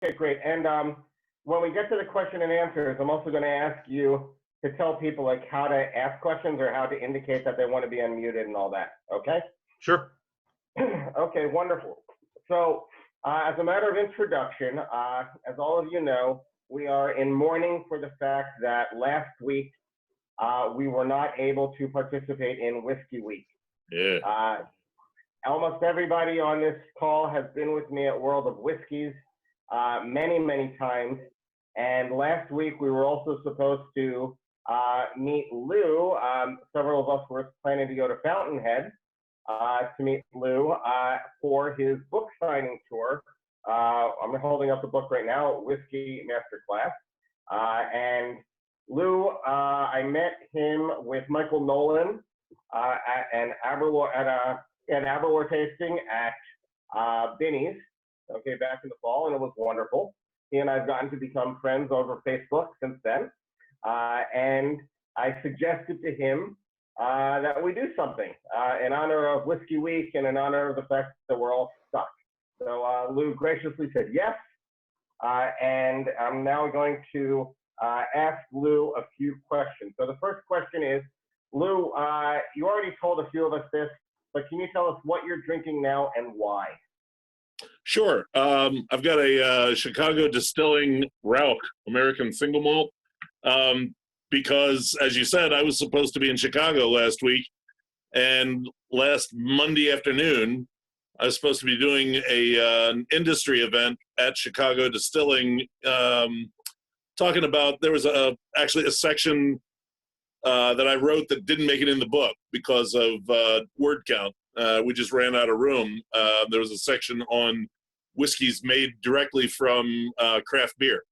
Okay, great. And when we get to the question and answers, I'm also going to ask you to tell people like how to ask questions or how to indicate that they want to be unmuted and all that. Okay? Sure. Okay, wonderful. So as a matter of introduction, as all of you know, we are in mourning for the fact that last week we were not able to participate in Whiskey Week. Yeah. Almost everybody on this call has been with me at World of Whiskeys many, many times. And last week we were also supposed to meet Lou. Several of us were planning to go to Fountainhead to meet Lou for his book signing tour. I'm holding up the book right now, Whiskey Masterclass. And Lou, I met him with Michael Nolan at an Aberlour tasting at Binny's, okay, back in the fall, and it was wonderful. He and I have gotten to become friends over Facebook since then. And I suggested to him that we do something in honor of Whiskey Week and in honor of the fact that we're all stuck. So Lou graciously said yes. And I'm now going to ask Lou a few questions. So the first question is, Lou, you already told a few of us this, but can you tell us what you're drinking now and why? Sure. I've got a Chicago Distilling Rauch American Single Malt because, as you said, I was supposed to be in Chicago last week, and last Monday afternoon, I was supposed to be doing an industry event at Chicago Distilling, talking about, there was actually a section that I wrote that didn't make it in the book because of word count. We just ran out of room. There was a section on whiskeys made directly from craft beer.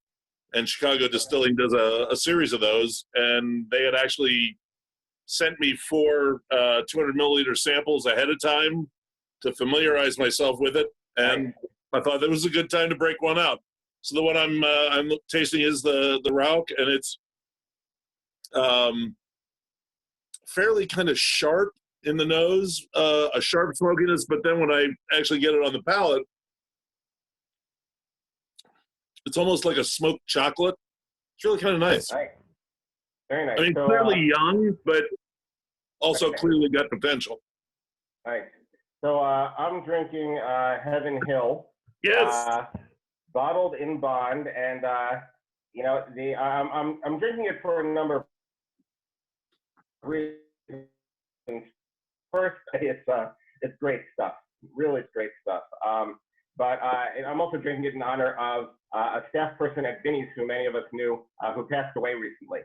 And Chicago Distilling does a series of those. And they had actually sent me 4 200 milliliter samples ahead of time to familiarize myself with it. And I thought that was a good time to break one out. So the one I'm tasting is the Rauch, and it's fairly kind of sharp in the nose, a sharp smokiness, but then when I actually get it on the palate, it's almost like a smoked chocolate. It's really kind of nice. Nice. Very nice. I mean, clearly young, but also clearly got potential. Nice. So I'm drinking Heaven Hill. Yes. Bottled in bond, and you know, I'm drinking it for a number of reasons. First, it's great stuff, really great stuff. But I'm also drinking it in honor of a staff person at Binny's who many of us knew, who passed away recently,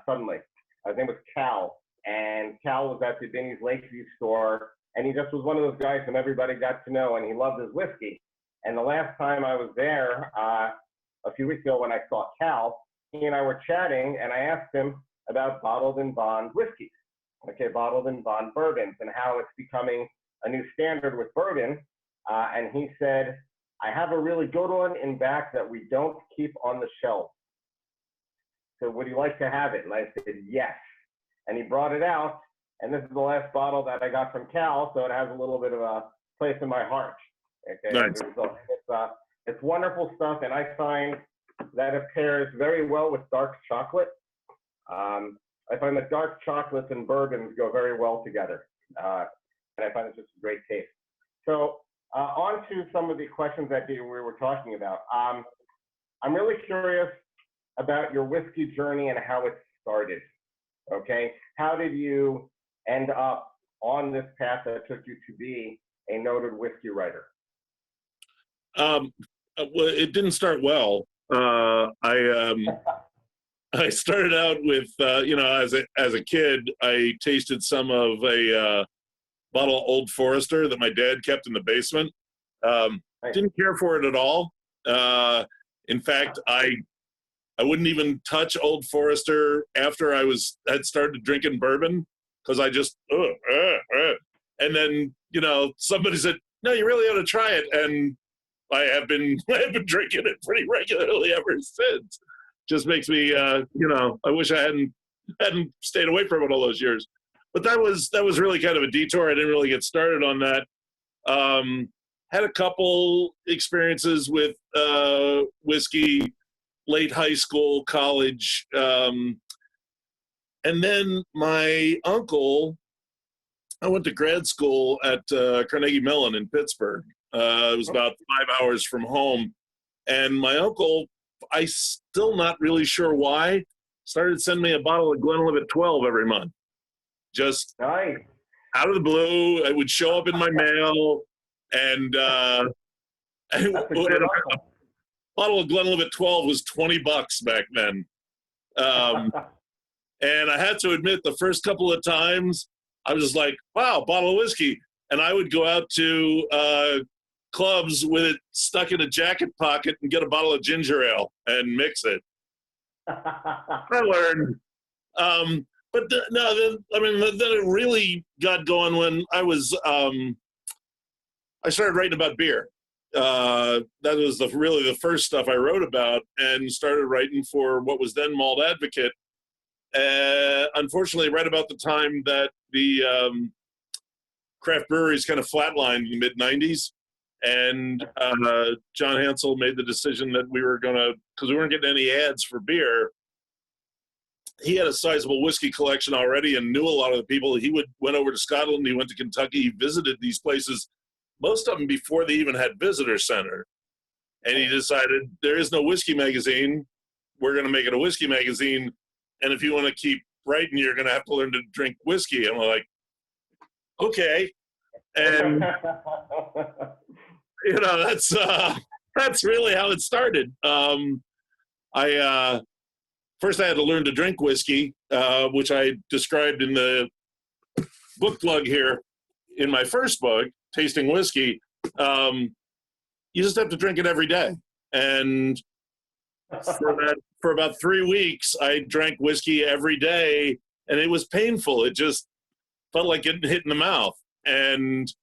suddenly. His name was Cal, and Cal was at the Binny's Lakeview store, and he just was one of those guys whom everybody got to know, and he loved his whiskey. And the last time I was there, a few weeks ago when I saw Cal, he and I were chatting, and I asked him about bottled in bond whiskeys, okay, bottled in bond bourbons, and how it's becoming a new standard with bourbon. And he said, I have a really good one in back that we don't keep on the shelf. So would you like to have it? And I said, yes. And he brought it out, and this is the last bottle that I got from Cal, so it has a little bit of a place in my heart. Okay, nice. It's wonderful stuff, and I find that it pairs very well with dark chocolate. I find that dark chocolates and bourbons go very well together, and I find it's just a great taste. So on to some of the questions that we were talking about. I'm really curious about your whiskey journey and how it started, okay? How did you end up on this path that took you to be a noted whiskey writer? Well, it didn't start well. I started out with, you know, as a kid, I tasted some of a bottle of Old Forester that my dad kept in the basement. Didn't care for it at all. In fact, I wouldn't even touch Old Forester after I had started drinking bourbon because I just, and then, you know, somebody said, no, you really ought to try it. And I have been drinking it pretty regularly ever since. Just makes me, you know, I wish I hadn't stayed away from it all those years. But that was really kind of a detour. I didn't really get started on that. had a couple experiences with whiskey, late high school, college. And then my uncle, I went to grad school at Carnegie Mellon in Pittsburgh. It was about 5 hours from home. And my uncle, I still not really sure why, started sending me a bottle of Glenlivet 12 every month. Just Nice. out of the blue. It would show up in my mail. And a bottle of Glenlivet 12 was $20 back then. And I had to admit, the first couple of times, I was like, wow, bottle of whiskey. And I would go out to clubs with it stuck in a jacket pocket and get a bottle of ginger ale and mix it. I learned. But then it really got going when I started writing about beer. That was really the first stuff I wrote about, and started writing for what was then Malt Advocate. Unfortunately, right about the time that the craft breweries kind of flatlined in the mid-'90s, and John Hansel made the decision that we were going to, because we weren't getting any ads for beer. He had a sizable whiskey collection already and knew a lot of the people. He went over to Scotland, he went to Kentucky, he visited these places, most of them before they even had visitor center. And he decided, there is no whiskey magazine. We're going to make it a whiskey magazine. And if you want to keep writing, you're going to have to learn to drink whiskey. And we're like, okay. And, that's really how it started. First I had to learn to drink whiskey, which I described in the book plug here in my first book, Tasting Whiskey. You just have to drink it every day. And for about 3 weeks, I drank whiskey every day, and it was painful. It just felt like getting hit in the mouth, and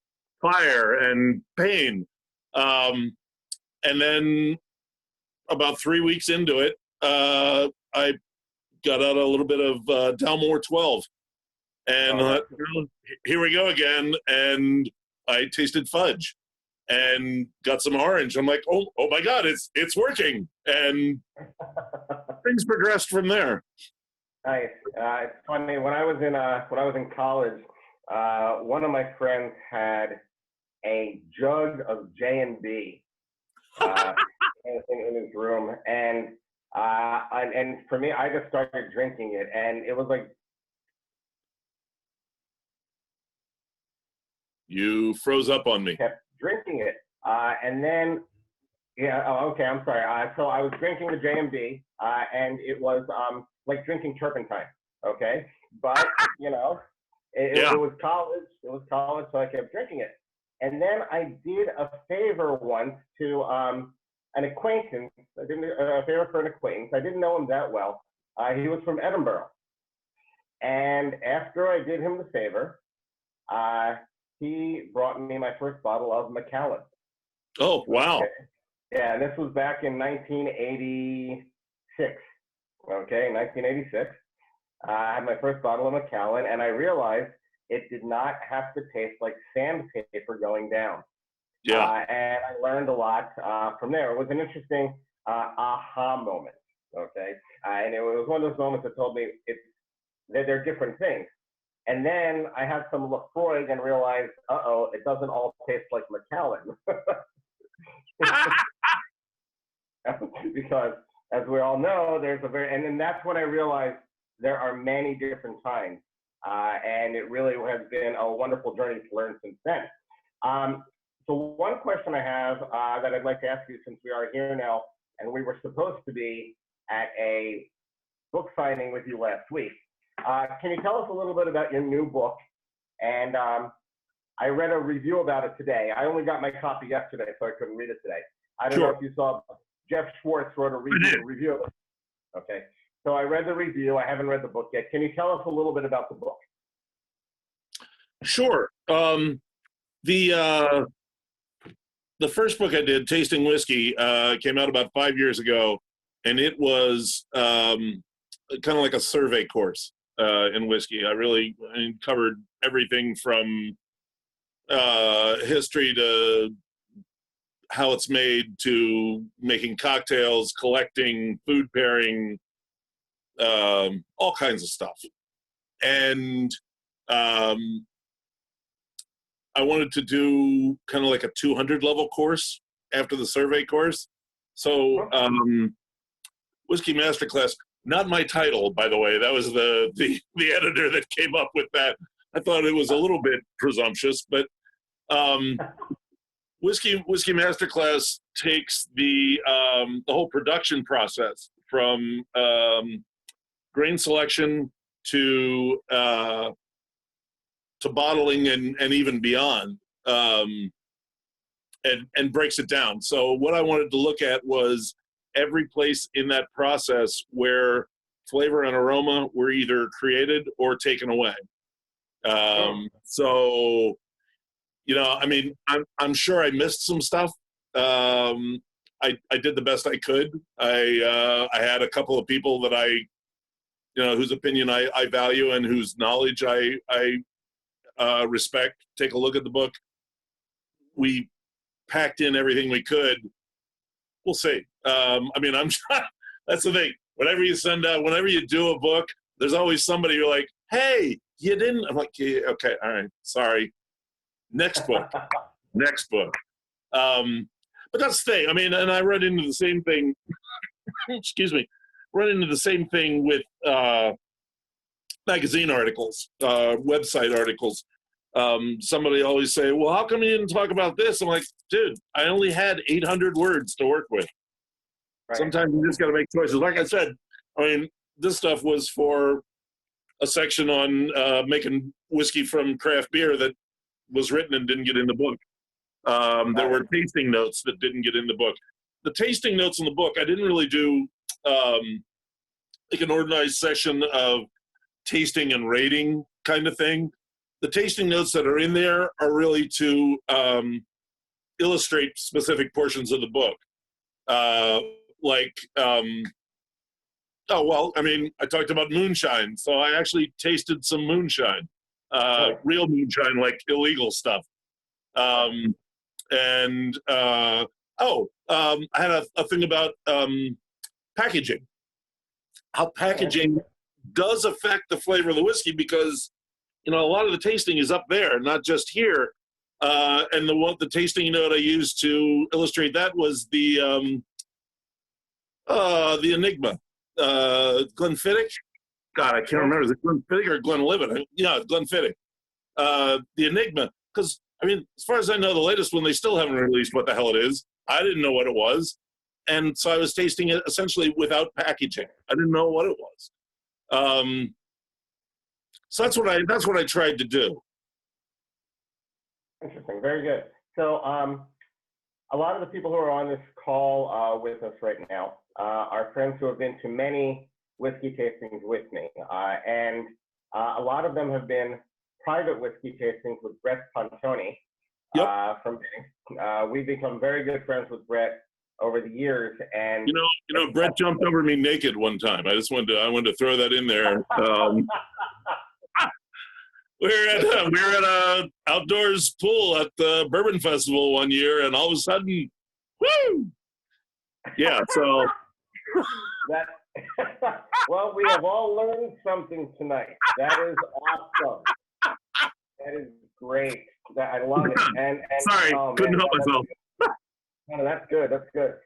fire and pain. And then about 3 weeks into it, I got out a little bit of Dalmore 12. And here we go again. And I tasted fudge and got some orange. I'm like, oh my God, it's working. And things progressed from there. Nice. It's funny, when I was in college, one of my friends had a jug of J&B in his room, and for me, I just started drinking it, and it was like. You froze up on me. Kept drinking it, and then, okay, I'm sorry. So I was drinking the J&B, and it was like drinking turpentine. Okay, but it was college. It was college, so I kept drinking it. And then I did a favor once to an acquaintance. I did a favor for an acquaintance. I didn't know him that well. He was from Edinburgh. And after I did him the favor, he brought me my first bottle of Macallan. Oh, wow. Okay. Yeah, and this was back in 1986. Okay, 1986. I had my first bottle of Macallan, and I realized it did not have to taste like sandpaper going down. Yeah. And I learned a lot from there. It was an interesting aha moment. Okay, and it was one of those moments that told me that they're different things. And then I had some Lefroy and realized, it doesn't all taste like Macallan. Because as we all know, and then that's when I realized there are many different kinds. And it really has been a wonderful journey to learn since then. So one question I have that I'd like to ask you, since we are here now, and we were supposed to be at a book signing with you last week. Can you tell us a little bit about your new book? And I read a review about it today. I only got my copy yesterday, so I couldn't read it today. I don't know if you saw, Jeff Schwartz wrote a review of it. Okay, so I read the review. I haven't read the book yet. Can you tell us a little bit about the book? Sure. The first book I did, Tasting Whiskey, came out about 5 years ago, and it was kind of like a survey course in whiskey. I covered everything from history to how it's made to making cocktails, collecting, food pairing, all kinds of stuff. And I wanted to do kind of like a 200 level course after the survey course. So Whiskey Masterclass, not my title, by the way. That was the editor that came up with that. I thought it was a little bit presumptuous, but Whiskey Masterclass takes the whole production process from grain selection to bottling and even beyond, and breaks it down. So what I wanted to look at was every place in that process where flavor and aroma were either created or taken away. So, you know, I mean, I'm sure I missed some stuff. I did the best I could. I had a couple of people that whose opinion I value and whose knowledge I respect. Take a look at the book. We packed in everything we could. We'll see. I mean, that's the thing. Whenever you do a book, there's always somebody who's like, hey, you didn't. I'm like, yeah, okay, all right, sorry. Next book. Next book. But that's the thing. I mean, and I run into the same thing. Excuse me. Run into the same thing with magazine articles, website articles. Somebody always say, well, how come you didn't talk about this? I'm like, dude, I only had 800 words to work with. Right. Sometimes you just got to make choices. Like I said, I mean, this stuff was for a section on making whiskey from craft beer that was written and didn't get in the book. There were tasting notes that didn't get in the book. The tasting notes in the book, I didn't really do like an organized session of tasting and rating kind of thing. The tasting notes that are in there are really to illustrate specific portions of the book. I mean, I talked about moonshine, so I actually tasted some moonshine, real moonshine, like illegal stuff. I had a thing about packaging, how packaging does affect the flavor of the whiskey, because a lot of the tasting is up there, not just here. And the tasting note I used to illustrate that was the Enigma, Glenfiddich. God, I can't remember. Is it Glenfiddich or Glenlivet? Yeah, Glenfiddich. The Enigma, because I mean, as far as I know, the latest one, they still haven't released what the hell it is. I didn't know what it was, and so I was tasting it essentially without packaging. I didn't know what it was. So that's what I tried to do. Interesting. Very good. So a lot of the people who are on this call with us right now are friends who have been to many whiskey tastings with me. And a lot of them have been private whiskey tastings with Brett Pontoni from Bing. We've become very good friends with Brett over the years. And Brett jumped over me naked one time. I wanted to throw that in there. We were at a outdoors pool at the Bourbon Festival one year, and all of a sudden, woo! Yeah, so. Well, we have all learned something tonight. That is awesome. That is great. I love it. And sorry, couldn't help myself. No, that's good. That's good.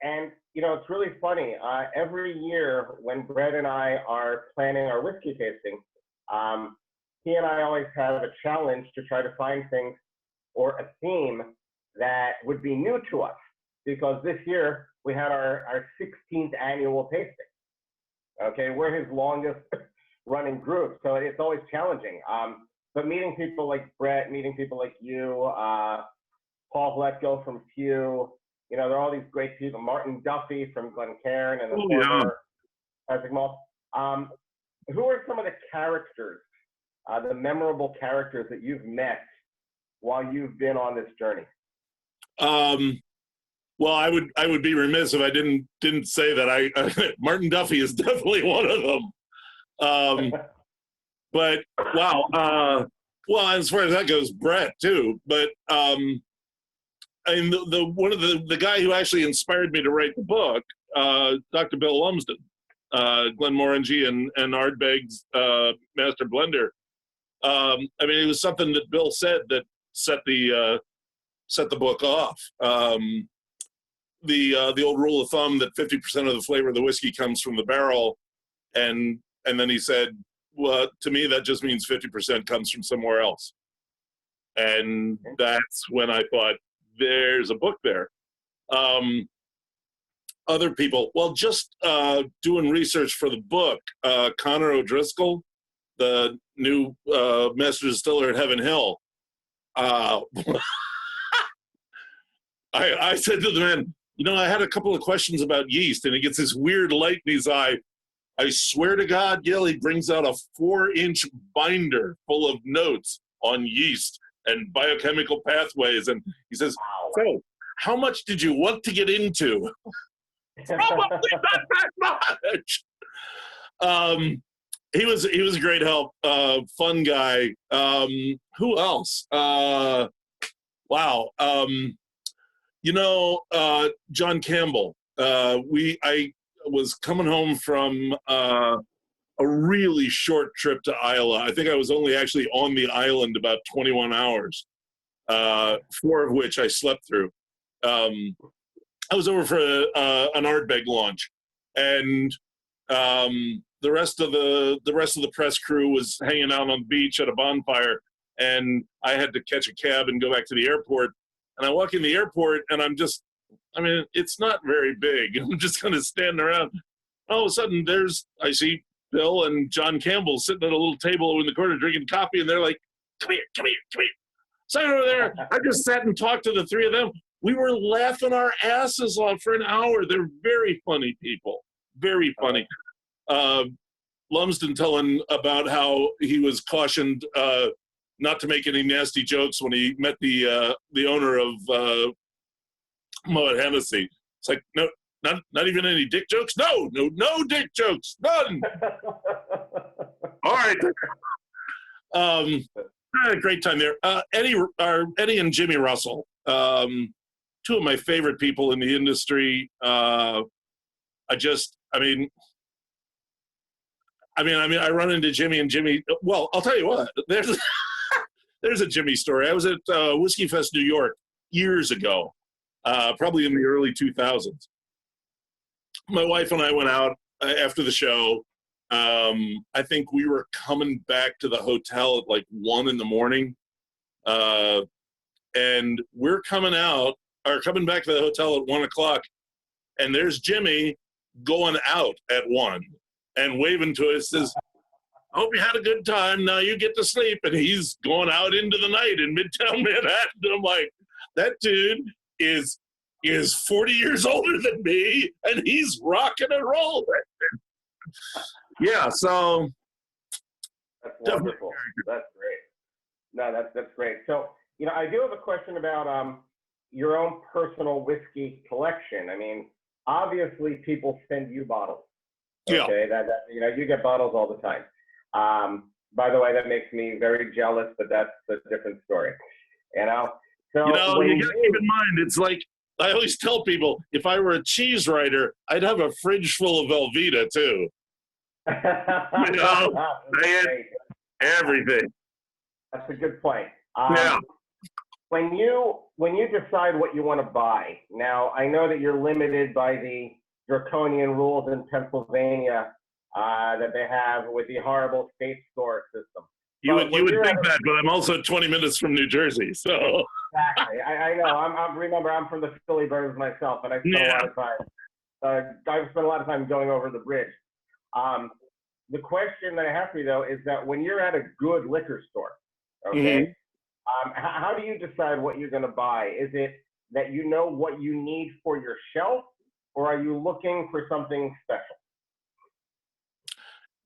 And it's really funny. Every year when Brett and I are planning our whiskey tasting, he and I always have a challenge to try to find things or a theme that would be new to us, because this year we had our 16th annual tasting. Okay, we're his longest running group, so it's always challenging. But meeting people like Brett, meeting people like you, Paul Vletko from Pew, there are all these great people. Martin Duffy from Glencairn and the former Isaac Malt. Who are some of the characters, the memorable characters that you've met while you've been on this journey? Well, I would be remiss if I didn't say that Martin Duffy is definitely one of them. But wow, well, as far as that goes, Brett too. But I mean, the one of the guy who actually inspired me to write the book, Dr. Bill Lumsden, Glenmorangie and Ardbeg's master blender. I mean, it was something that Bill said that set the book off. The old rule of thumb that 50% of the flavor of the whiskey comes from the barrel, and then he said, well, to me that just means 50% comes from somewhere else. And that's when I thought, there's a book there. Other people, well, just doing research for the book, Connor O'Driscoll, the new master distiller at Heaven Hill, I said to the man, you know, I had a couple of questions about yeast, and he gets this weird light in his eye. I swear to God, Gil, he brings out a 4-inch binder full of notes on yeast and biochemical pathways, and he says, so how much did you want to get into? Probably not that much. He was a great help, fun guy. Who else? Wow. You know, John Campbell. I was coming home from a really short trip to Islay. I think I was only actually on the island about 21 hours, 4 of which I slept through. I was over for an Ardbeg launch, and the rest of the press crew was hanging out on the beach at a bonfire, and I had to catch a cab and go back to the airport. And I walk in the airport, and it's not very big. I'm just kind of standing around. All of a sudden, I see Bill and John Campbell sitting at a little table in the corner drinking coffee, and they're like, come here. So over there, I just sat and talked to the 3 of them. We were laughing our asses off for an hour. They're very funny people, very funny. Lumsden telling about how he was cautioned not to make any nasty jokes when he met the owner of Moet Hennessy. It's like, no, not even any dick jokes? No dick jokes, none. All right. I had a great time there. Eddie and Jimmy Russell, 2 of my favorite people in the industry. I run into Jimmy and Jimmy. Well, I'll tell you what. There's a Jimmy story. I was at Whiskey Fest New York years ago, probably in the early 2000s. My wife and I went out after the show. I think we were coming back to the hotel at like 1 a.m. And we're coming back to the hotel at 1 o'clock, and there's Jimmy going out at 1 and waving to us, says, I hope you had a good time. Now you get to sleep. And he's going out into the night in Midtown Manhattan. And I'm like, that dude is 40 years older than me, and he's rocking and rolling. Yeah, so. That's wonderful. That's great. No, that's great. So, you know, I do have a question about your own personal whiskey collection. I mean, obviously people send you bottles. Okay, yeah. That you know, you get bottles all the time. By the way, that makes me very jealous, but that's a different story. You know, so you gotta keep in mind, it's like I always tell people, if I were a cheese writer, I'd have a fridge full of Velveeta too. You know, I had everything. That's a good point. Yeah. When you decide what you want to buy, now I know that you're limited by the draconian rules in Pennsylvania that they have with the horrible state store system. You would think that, but I'm also 20 minutes from New Jersey, so. Exactly. I know. Remember, I'm from the Philly Burbs myself, and I spent a lot of time. I've spent a lot of time going over the bridge. The question that I have for you, though, is that when you're at a good liquor store, okay, how do you decide what you're going to buy? Is it that you know what you need for your shelf, or are you looking for something special?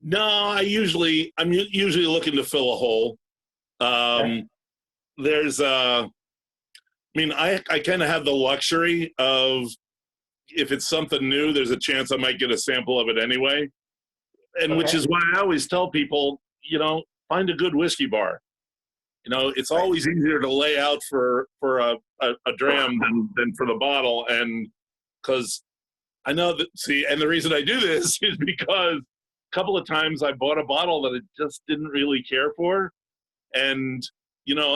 No, I'm usually looking to fill a hole. I kind of have the luxury of, if it's something new, there's a chance I might get a sample of it anyway. And which is why I always tell people, you know, find a good whiskey bar. It's always easier to lay out for a dram than for the bottle, and because I know that. See, and the reason I do this is because a couple of times I bought a bottle that I just didn't really care for, and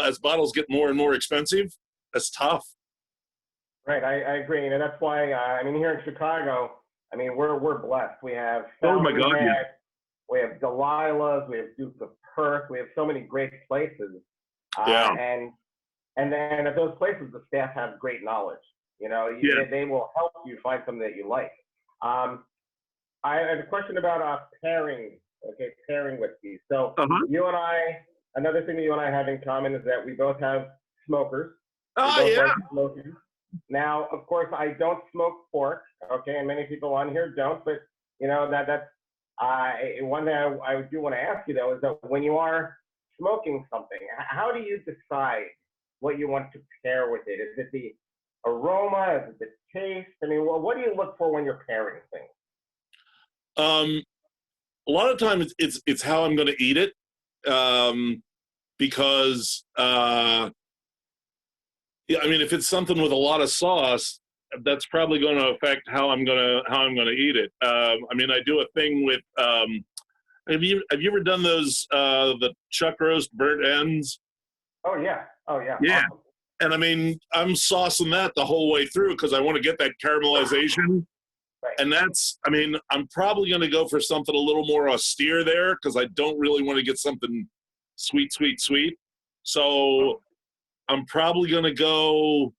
as bottles get more and more expensive, that's tough. Right, I agree, and that's why here in Chicago, we're blessed. We have Oh my God, yeah. We have Delilah's, we have Duke of Perth, we have so many great places. Yeah. And then at those places, the staff have great knowledge. They will help you find something that you like. I have a question about pairing whiskey. So you and I, another thing that you and I have in common is that we both have smokers. Oh, yeah. Like smoking. Now, of course, I don't smoke pork, okay, and many people on here don't, but that's one thing I do want to ask you though is that when you are smoking something, how do you decide what you want to pair with it? Is it the aroma? Is it the taste? What do you look for when you're pairing things? A lot of times it's how I'm going to eat it, because if it's something with a lot of sauce, that's probably going to affect how I'm gonna eat it. I do a thing with. Have you ever done those the chuck roast burnt ends? Oh yeah. Yeah. Awesome. And I'm saucing that the whole way through because I want to get that caramelization. Right. And that's, I'm probably going to go for something a little more austere there because I don't really want to get something sweet. So I'm probably going to go,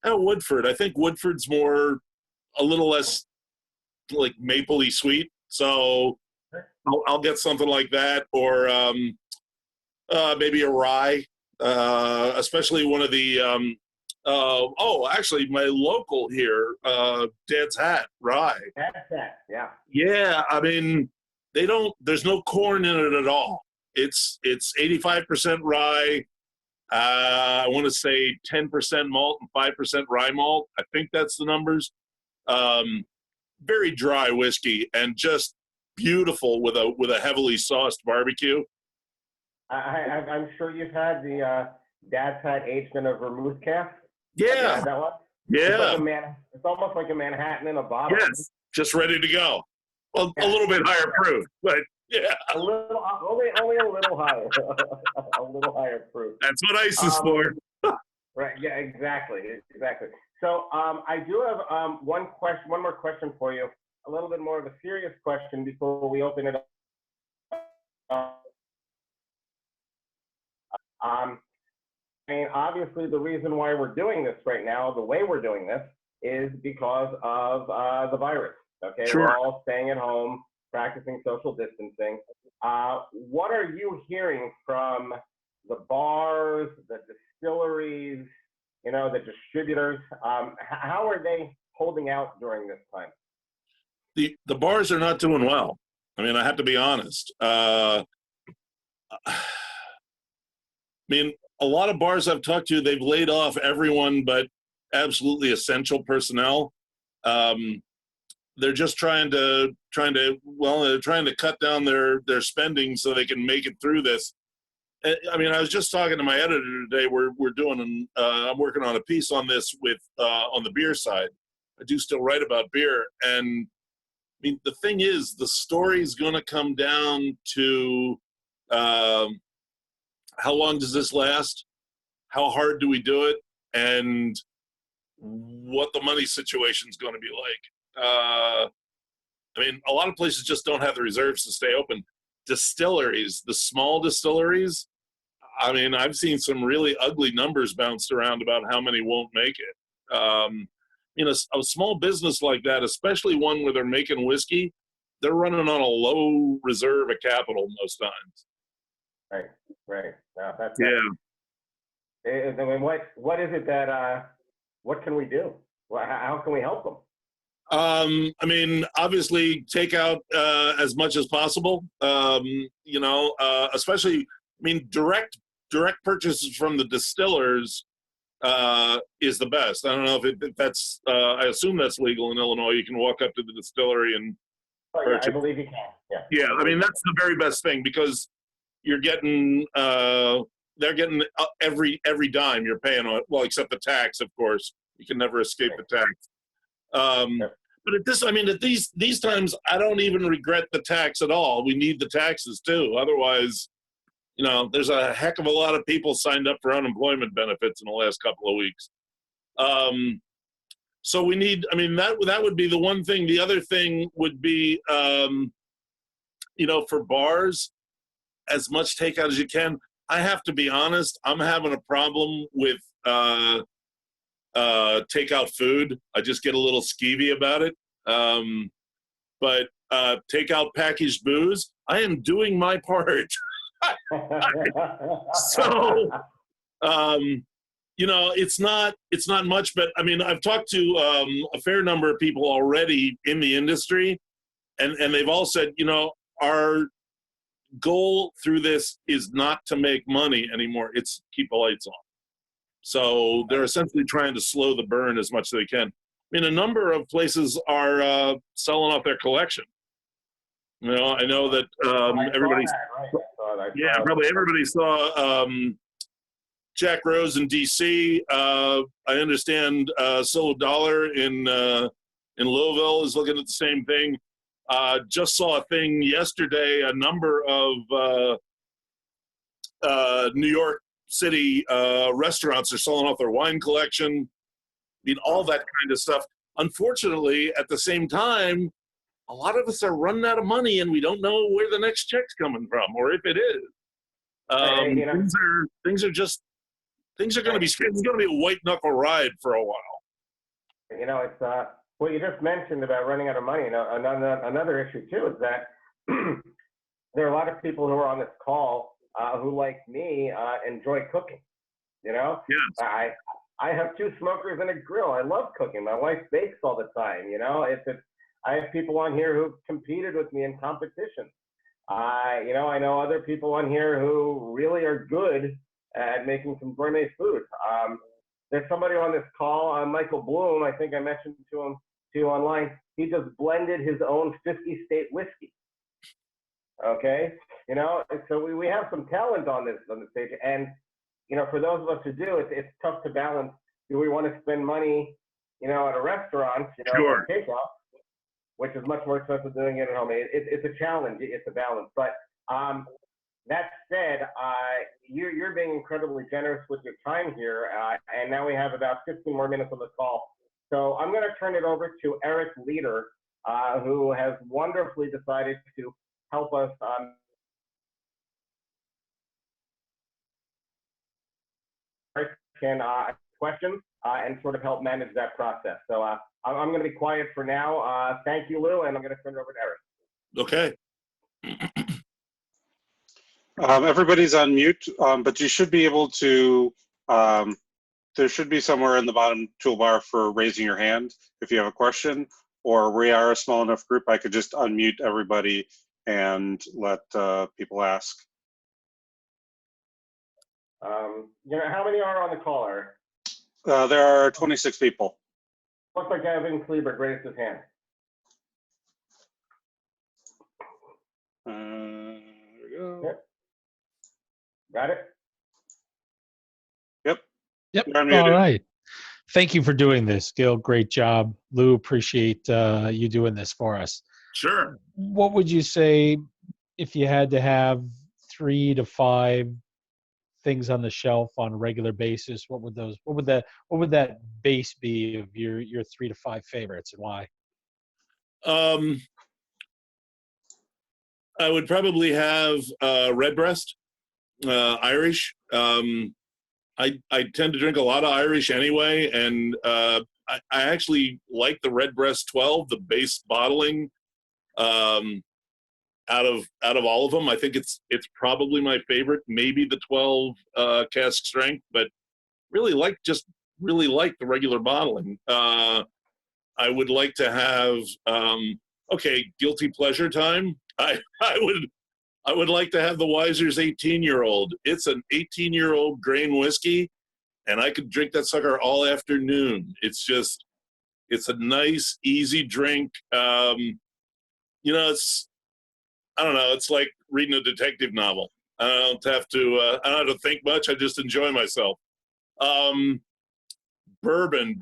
Woodford. I think Woodford's a little less like mapley sweet. So I'll get something like that, or maybe a rye, especially one of the, actually my local here, Dad's Hat rye. Dad's Hat, yeah. Yeah, there's no corn in it at all. It's 85% rye. I want to say 10% malt and 5% rye malt. I think that's the numbers. Very dry whiskey and just beautiful with a heavily sauced barbecue. I'm sure you've had the Dad's Hat aged in a vermouth cask. Yeah. That one? Yeah. It's almost like a Manhattan in a bottle. Yes, just ready to go. Well, a little bit higher proof, but yeah. Only a little higher. A little higher proof. That's what ice is for. Right. Yeah. Exactly. So I do have one more question for you. A little bit more of a serious question before we open it up. Obviously, the reason why we're doing this right now, the way we're doing this, is because of the virus. Okay, sure. We're all staying at home, practicing social distancing. What are you hearing from the bars, the distilleries, the distributors? How are they holding out during this time? The bars are not doing well. I have to be honest. A lot of bars I've talked to, they've laid off everyone but absolutely essential personnel. They're just trying to cut down their spending so they can make it through this. I was just talking to my editor today. I'm working on a piece on this with on the beer side. I do still write about beer, and the thing is, the story's going to come down to how long does this last? How hard do we do it? And what the money situation is going to be like. A lot of places just don't have the reserves to stay open. Distilleries, the small distilleries, I've seen some really ugly numbers bounced around about how many won't make it. A small business like that, especially one where they're making whiskey, they're running on a low reserve of capital most times. Right. Yeah. What is it that, what can we do? How can we help them? Obviously take out as much as possible, especially, direct purchases from the distillers is the best. I don't know if that's, I assume that's legal in Illinois. You can walk up to the distillery and Oh, yeah, I purchase. believe you can. Yeah. Yeah, I mean that's the very best thing because you're getting they're getting every dime you're paying on it. Well, except the tax, of course. You can never escape the tax. Yep. But at these times, I don't even regret the tax at all. We need the taxes too. Otherwise, there's a heck of a lot of people signed up for unemployment benefits in the last couple of weeks. So we need. I mean, that would be the one thing. The other thing would be, for bars, as much takeout as you can. I have to be honest. I'm having a problem with takeout food. I just get a little skeevy about it. But takeout packaged booze, I am doing my part. So, it's not much, but I mean, I've talked to a fair number of people already in the industry, and they've all said, our goal through this is not to make money anymore. It's keep the lights on. So they're essentially trying to slow the burn as much as they can. I mean, a number of places are selling off their collection. I know that everybody. Probably everybody saw Jack Rose in D.C. I understand Solo Dollar in Louisville is looking at the same thing. Just saw a thing yesterday. A number of New York City restaurants are selling off their wine collection. I mean, all that kind of stuff. Unfortunately, at the same time, a lot of us are running out of money, and we don't know where the next check's coming from, or if it is. Things are going to be. It's going to be a white knuckle ride for a while. It's what you just mentioned about running out of money. Another issue too is that there are a lot of people who are on this call who, like me, enjoy cooking. Yes. I have 2 smokers and a grill. I love cooking. My wife bakes all the time. I have people on here who competed with me in competitions. I know other people on here who really are good at making some gourmet food. There's somebody on this call, Michael Bloom. I think I mentioned to you online. He just blended his own 50-state whiskey. Okay, so we have some talent on the stage, and for those of us who do, it's tough to balance. Do we want to spend money, at a restaurant, Sure. for takeout, which is much more expensive than doing it at home? It's a challenge. It's a balance. But that said, you're being incredibly generous with your time here, and now we have about 15 more minutes on the call. So I'm going to turn it over to Eric Leader, who has wonderfully decided to help us questions and sort of help manage that process. So I'm going to be quiet for now. Thank you, Lou, and I'm going to turn it over to Eric. Okay. Everybody's on mute, but you should be able to, there should be somewhere in the bottom toolbar for raising your hand if you have a question, or we are a small enough group I could just unmute everybody and let people ask. How many are on the call, Eric? There are 26 people. Looks like Evan Kleber raised his hand. There we go. Yep. Got it? Yep. Yep. All right. Thank you for doing this, Gil. Great job. Lou, appreciate you doing this for us. Sure. What would you say if you had to have 3 to 5 things on the shelf on a regular basis? What would that base be of your 3 to 5 favorites, and why? I would probably have Redbreast, Irish. I tend to drink a lot of Irish anyway, and I actually like the Redbreast 12, the base bottling. Out of all of them, I think it's probably my favorite. Maybe the 12 cask strength, but really like the regular bottling. I would like to have guilty pleasure time. I would like to have the Weiser's 18-year-old. It's an 18-year-old grain whiskey, and I could drink that sucker all afternoon. It's a nice, easy drink. it's, I don't know, it's like reading a detective novel. I don't have to think much. I just enjoy myself. Bourbon.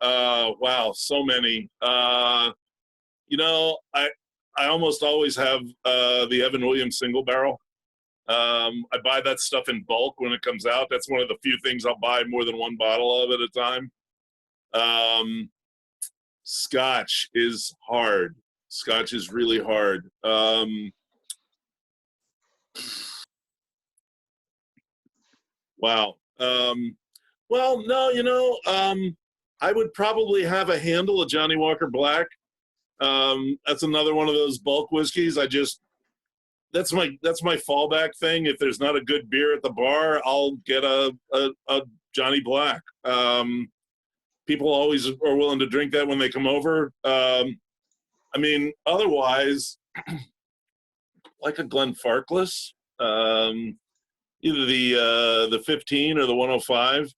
Wow, so many. I almost always have the Evan Williams single barrel. I buy that stuff in bulk when it comes out. That's one of the few things I'll buy more than one bottle of at a time. Scotch is hard. Scotch is really hard. Wow. Well, no, I would probably have a handle of Johnny Walker Black. That's another one of those bulk whiskeys. That's my fallback thing. If there's not a good beer at the bar, I'll get a Johnny Black. People always are willing to drink that when they come over. Otherwise, like a Glenfarclas, either the 15 or the 105.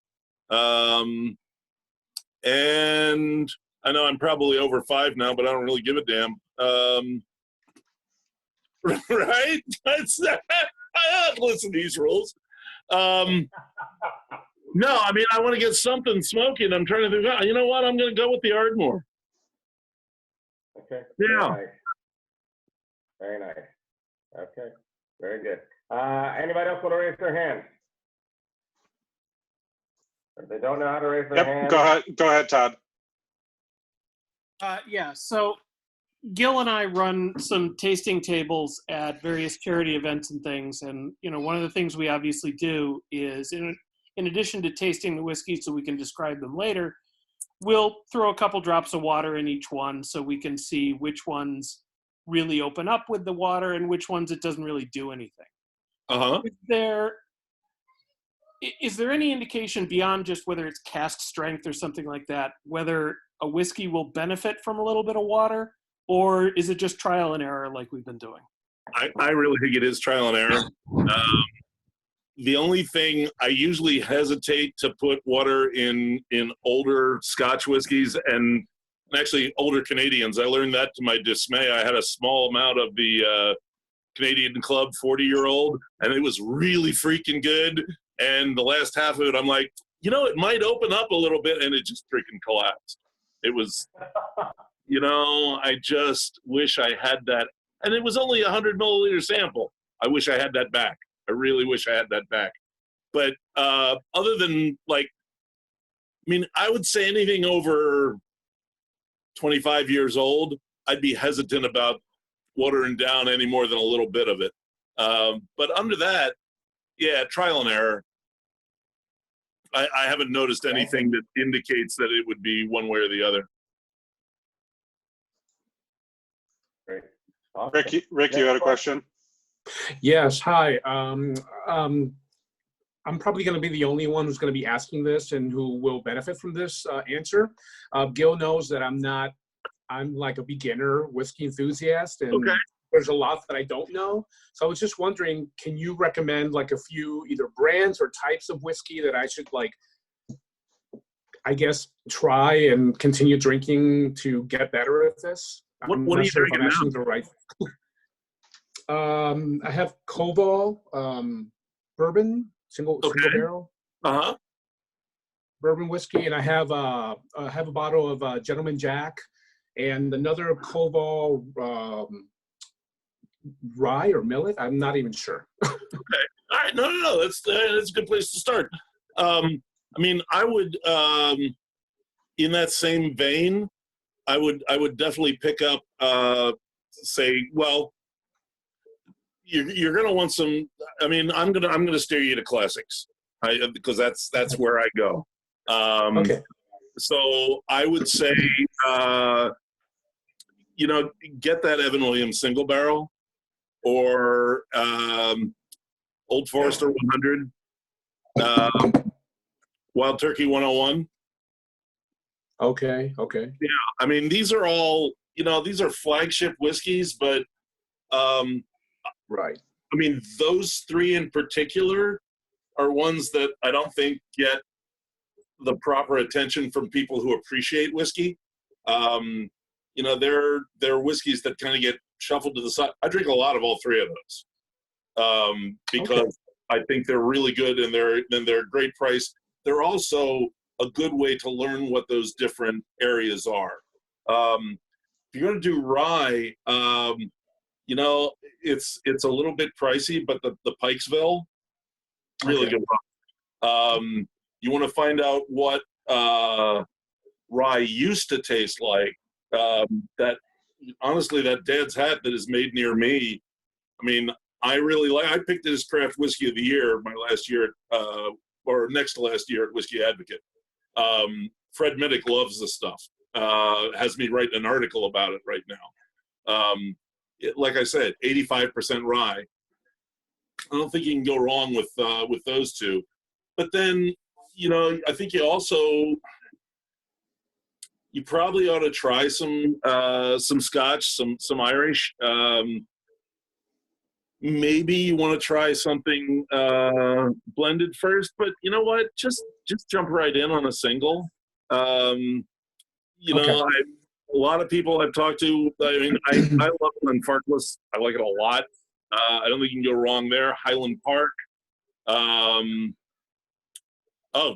And I know I'm probably over 5 now, but I don't really give a damn. Right? I don't listen to these rules. No, I want to get something smoky, and I'm trying to think, you know what? I'm going to go with the Ardmore. Okay. Yeah. Very nice. Okay. Very good. Anybody else want to raise their hand? If they don't know how to raise their hand. Go ahead, Todd. Yeah, so Gil and I run some tasting tables at various charity events and things. And, one of the things we obviously do is, in addition to tasting the whiskey so we can describe them later, we'll throw a couple drops of water in each one so we can see which ones really open up with the water and which ones it doesn't really do anything. Uh-huh. Is there any indication beyond just whether it's cask strength or something like that, whether a whiskey will benefit from a little bit of water, or is it just trial and error like we've been doing? I really think it is trial and error. The only thing, I usually hesitate to put water in older Scotch whiskeys and actually older Canadians. I learned that to my dismay. I had a small amount of the Canadian Club 40-year-old, and it was really freaking good. And the last half of it, I'm like, it might open up a little bit, and it just freaking collapsed. It was, I just wish I had that. And it was only a 100 milliliter sample. I wish I had that back. I really wish I had that back. But other than I would say anything over 25 years old, I'd be hesitant about watering down any more than a little bit of it. But under that, yeah, trial and error. I haven't noticed anything that indicates that it would be one way or the other. Great. Awesome. Rick, you had a question? Yes, hi. I'm probably going to be the only one who's going to be asking this and who will benefit from this answer. Gil knows that I'm like a beginner whiskey enthusiast, and okay. There's a lot that I don't know. So I was just wondering, can you recommend like a few either brands or types of whiskey that I should try and continue drinking to get better at this? What are you drinking now? The right. I have Koval, Bourbon, single barrel. Uh-huh. Bourbon whiskey, and I have a bottle of Gentleman Jack, and another Koval rye or millet. I'm not even sure. Okay. All right. No. That's a good place to start. I would, in that same vein, I would definitely pick up, you're gonna want some. I'm gonna steer you to classics, because that's where I go. Okay. So I would say, get that Evan Williams single barrel, or Old Forester 100, Wild Turkey 101. Okay. Yeah, these are all, these are flagship whiskeys, but right. Those three in particular are ones that I don't think get the proper attention from people who appreciate whiskey. they're whiskeys that kind of get shuffled to the side. I drink a lot of all three of those because I think they're really good and they're a great price. They're also a good way to learn what those different areas are. If you're going to do rye, it's a little bit pricey, but the Pikesville, really good rye. You want to find out what rye used to taste like. That honestly, that Dad's Hat that is made near me. I mean, I really like. I picked it as craft whiskey of the year my last year, or next to last year at Whiskey Advocate. Fred Middick loves the stuff. Has me writing an article about it right now. Like I said, 85% rye. I don't think you can go wrong with those two. But then, I think you probably ought to try some Scotch, some Irish. Maybe you want to try something blended first, but you know what? Just jump right in on a single. A lot of people I've talked to, I mean, I love Glenfarclas. I like it a lot. I don't think you can go wrong there. Highland Park.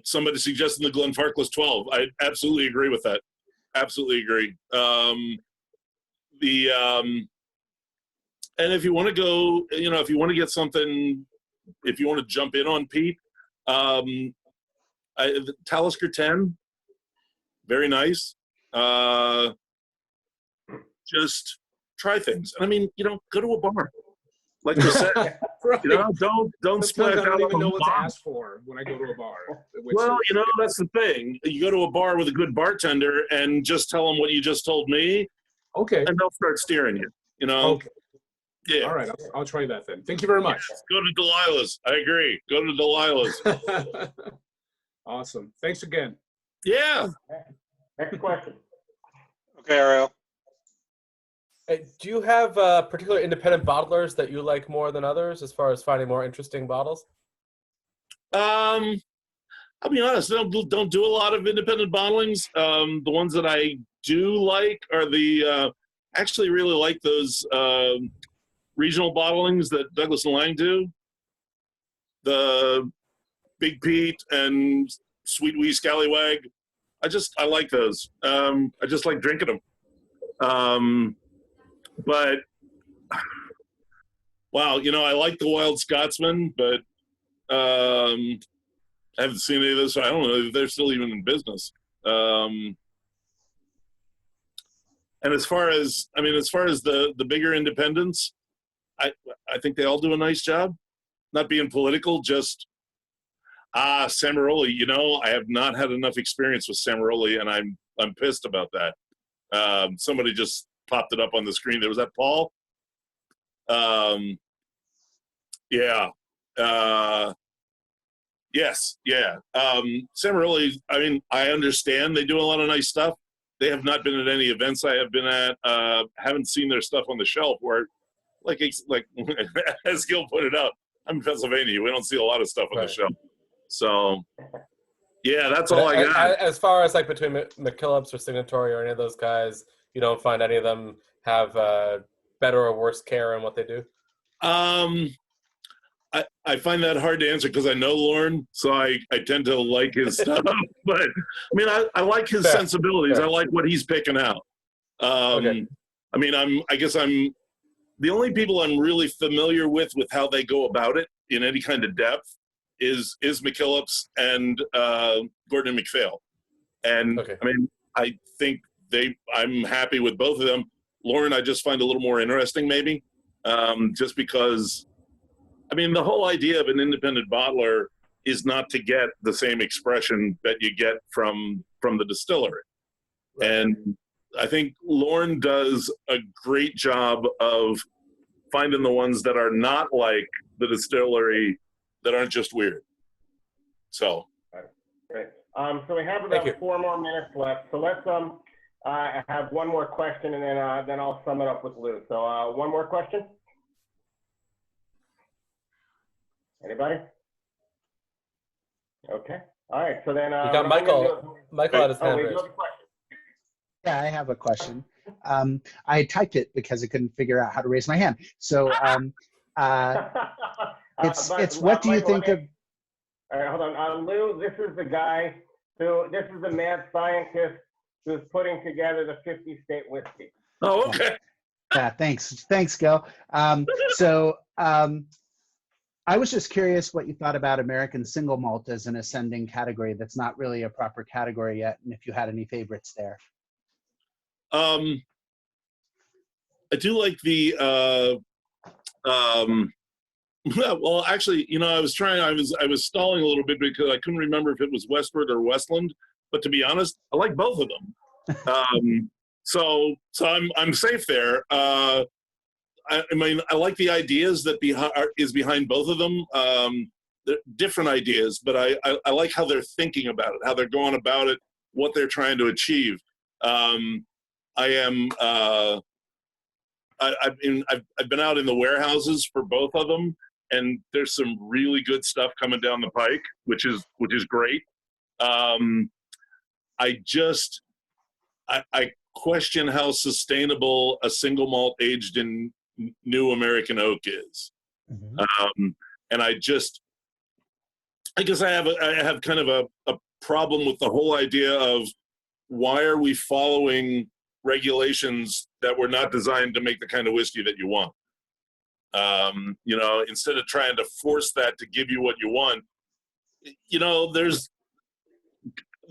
Somebody suggested the Glenfarclas 12. I absolutely agree with that. Absolutely agree. And if you want to go, if you want to get something, if you want to jump in on Pete, Talisker 10, very nice. Just try things. I mean, go to a bar. Like you said, Right. don't splash out. I don't even know what to ask for when I go to a bar. Well, that's the thing. You go to a bar with a good bartender and just tell them what you just told me. Okay. And they'll start steering you. Okay. Yeah. All right. I'll try that then. Thank you very much. Go to Delilah's. I agree. Go to Delilah's. Awesome. Thanks again. Yeah. Next question. Okay, Ariel. Do you have particular independent bottlers that you like more than others as far as finding more interesting bottles? I'll be honest, don't do a lot of independent bottlings. The ones that I do like are actually really like those regional bottlings that Douglas and Lang do. The Big Pete and Sweet Wee Scallywag. I like those. I just like drinking them. But wow, I like the Wild Scotsman, but I haven't seen any of this. So I don't know if they're still even in business. And as far as the bigger independents, I think they all do a nice job. Not being political, just Samaroli. I have not had enough experience with Samaroli, and I'm pissed about that. Somebody just popped it up on the screen. Was that Paul? Yeah. Yes. Yeah. Samaroli, I mean, I understand they do a lot of nice stuff. They have not been at any events I have been at. Haven't seen their stuff on the shelf where, like as Gil pointed out, I'm in Pennsylvania. We don't see a lot of stuff on the shelf. So, yeah, that's all I got. As far as between McKillops or Signatory or any of those guys, you don't find any of them have better or worse care in what they do? I find that hard to answer because I know Lauren, so I tend to like his stuff. But, I mean, I like his sensibilities. Fair. I like what he's picking out. Okay. I mean, I guess I'm the only people I'm really familiar with how they go about it in any kind of depth is McKillops and Gordon and MacPhail. And, I mean, I think I'm happy with both of them. Lauren, I just find a little more interesting maybe, just because, I mean, the whole idea of an independent bottler is not to get the same expression that you get from the distillery. Right. And I think Lauren does a great job of finding the ones that are not like the distillery, that aren't just weird. So. Great. So we have about 4 more minutes left. So let's have one more question, and then I'll sum it up with Lou. So one more question. Anybody? Okay. All right. So then we got Michael. Michael had his hand raised. Yeah, I have a question. I typed it because I couldn't figure out how to raise my hand. So it's what do you think of? All right, hold on. Lou, this is the guy this is the mad scientist who's putting together the 50-state whiskey. Oh, okay. Yeah, thanks, Gil. I was just curious what you thought about American single malt as an ascending category that's not really a proper category yet, and if you had any favorites there. I do like the well, actually, I was stalling a little bit because I couldn't remember if it was Westward or Westland, but to be honest, I like both of them. So I'm safe there. I mean, I like the ideas that is behind both of them. They're different ideas, but I like how they're thinking about it, how they're going about it, what they're trying to achieve. I've been out in the warehouses for both of them, and there's some really good stuff coming down the pike, which is great. I question how sustainable a single malt aged in new American oak is. Mm-hmm. And I guess I have kind of a problem with the whole idea of why are we following regulations that were not designed to make the kind of whiskey that you want? Instead of trying to force that to give you what you want,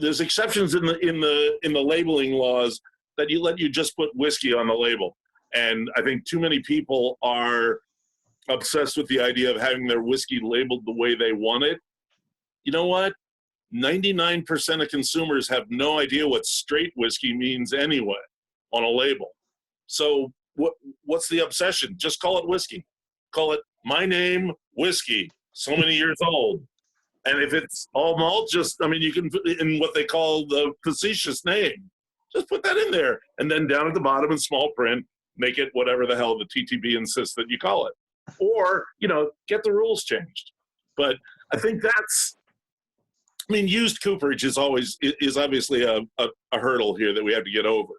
there's exceptions in the labeling laws that let you just put whiskey on the label. And I think too many people are obsessed with the idea of having their whiskey labeled the way they want it. You know what? 99% of consumers have no idea what straight whiskey means anyway on a label. So what's the obsession? Just call it whiskey. Call it my name, whiskey, so many years old. And if it's all malt, you can put in what they call the facetious name. Just put that in there. And then down at the bottom in small print, make it whatever the hell the TTB insists that you call it. Or, get the rules changed. But I think used cooperage is obviously a hurdle here that we have to get over.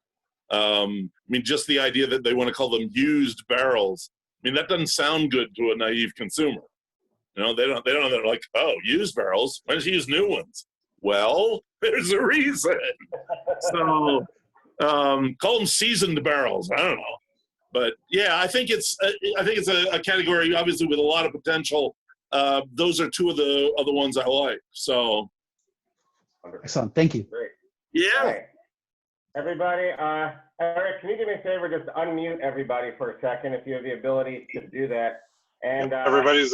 Just the idea that they want to call them used barrels. That doesn't sound good to a naive consumer. They don't. They're like, oh, used barrels. Why don't you use new ones? Well, there's a reason. So call them seasoned barrels. I don't know, but yeah, I think it's a category obviously with a lot of potential. Those are two of the ones I like. So excellent. Thank you. Great. Yeah. Right. Everybody, Eric, can you do me a favor? Just unmute everybody for a second if you have the ability to do that. And Everybody's.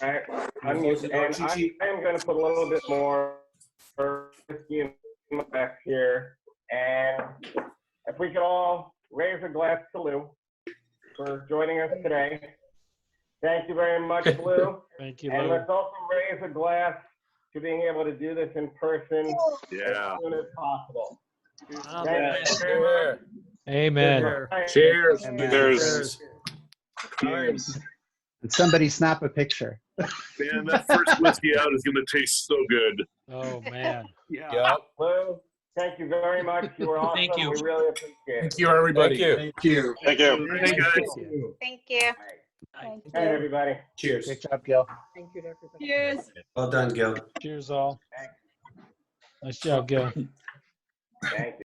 Unmute. And I am going to put a little bit more whiskey in my glass here. And if we could all raise a glass to Lou for joining us today. Thank you very much, Lou. Thank you, And Lou. let's also raise a glass to being able to do this in person Yeah. as soon as possible. Oh, Thank you very much. Amen. Cheers. Cheers. Did somebody snap a picture? Man, that first whiskey out is going to taste so good. Oh, man. yeah. Yep. Lou, thank you very much. You were awesome. Thank you. We really appreciate it. Thank you, everybody. Thank you. Thank you. Thank you, guys. Thank you. Thank you, everybody. Cheers. Great job, Gil. Thank you to everybody. Cheers. Well done, Gil. Cheers, all. Nice job, Gil. Thank you.